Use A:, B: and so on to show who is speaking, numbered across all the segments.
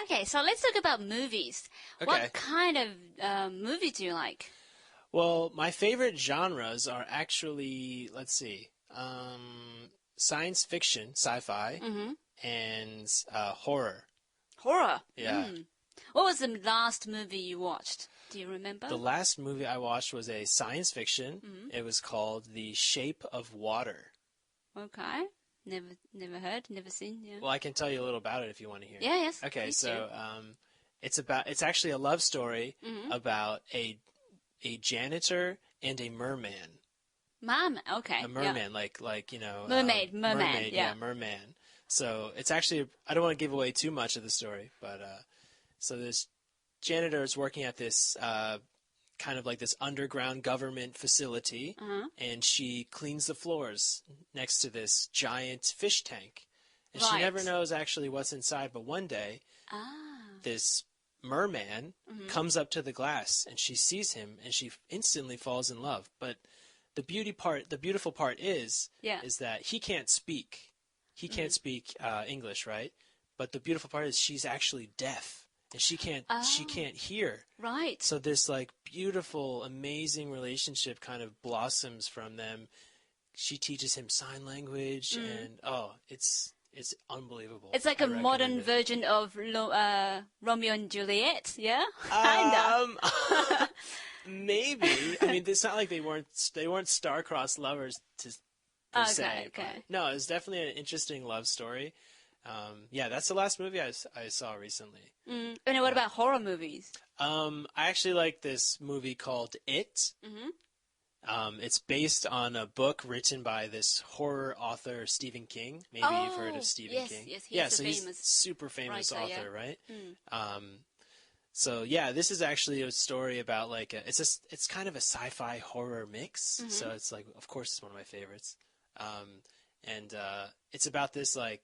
A: Okay, so let's talk about movies.
B: Okay.
A: What kind of movie do you like?
B: Well, my favorite genres are actually, let's see, science fiction, sci-fi, and horror.
A: Horror.
B: Yeah.
A: What was the last movie you watched? Do you remember?
B: The last movie I watched was a science fiction. It was called The Shape of Water.
A: Okay. Never heard, never seen. Yeah.
B: Well, I can tell you a little about it if you want to hear.
A: Yeah, yes.
B: Okay,
A: please
B: so
A: do.
B: it's actually a love story about a janitor and a merman.
A: Okay.
B: A merman, like you know,
A: Mermaid,
B: yeah, merman. So it's actually, I don't want to give away too much of the story, but so this janitor is working at this kind of like this underground government facility, and she cleans the floors next to this giant fish tank. And she never knows actually what's inside, but one day, this merman comes up to the glass, and she sees him, and she instantly falls in love. But the beautiful part is that he can't speak. He can't speak English, right? But the beautiful part is she's actually deaf. And she can't hear.
A: Right.
B: So this like beautiful, amazing relationship kind of blossoms from them. She teaches him sign language, and it's unbelievable.
A: It's like a modern version of Romeo and Juliet, yeah? Kinda.
B: Maybe. I mean, it's not like they weren't star-crossed lovers per se.
A: Okay.
B: No, it's definitely an interesting love story. Yeah, that's the last movie I saw recently.
A: And what about horror movies?
B: I actually like this movie called It. It's based on a book written by this horror author, Stephen King. Maybe you've heard of Stephen King.
A: Yes,
B: he's a super famous
A: writer,
B: author, right? So yeah, this is actually a story about like it's kind of a sci-fi horror mix. So it's like, of course, it's one of my favorites. And it's about this like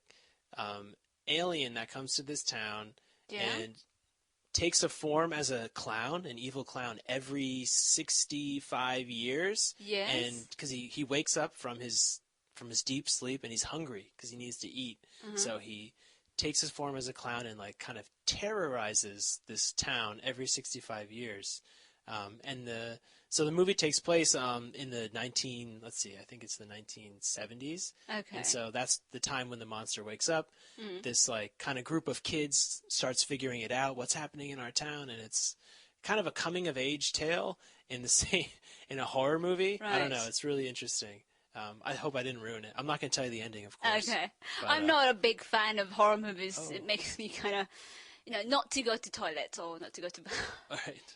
B: alien that comes to this town and takes a form as a clown, an evil clown, every 65 years.
A: Yes.
B: And because he wakes up from his deep sleep and he's hungry because he needs to eat. So he takes his form as a clown and like kind of terrorizes this town every 65 years. So the movie takes place in the I think it's the 1970s.
A: Okay.
B: And so that's the time when the monster wakes up. This like kind of group of kids starts figuring it out, what's happening in our town, and it's kind of a coming of age tale in a horror movie.
A: Right.
B: I don't know, it's really interesting. I hope I didn't ruin it. I'm not going to tell you the ending, of course.
A: Okay.
B: But,
A: I'm not a big fan of horror movies. It makes me kind of, not to go to toilet or not to go to.
B: All right.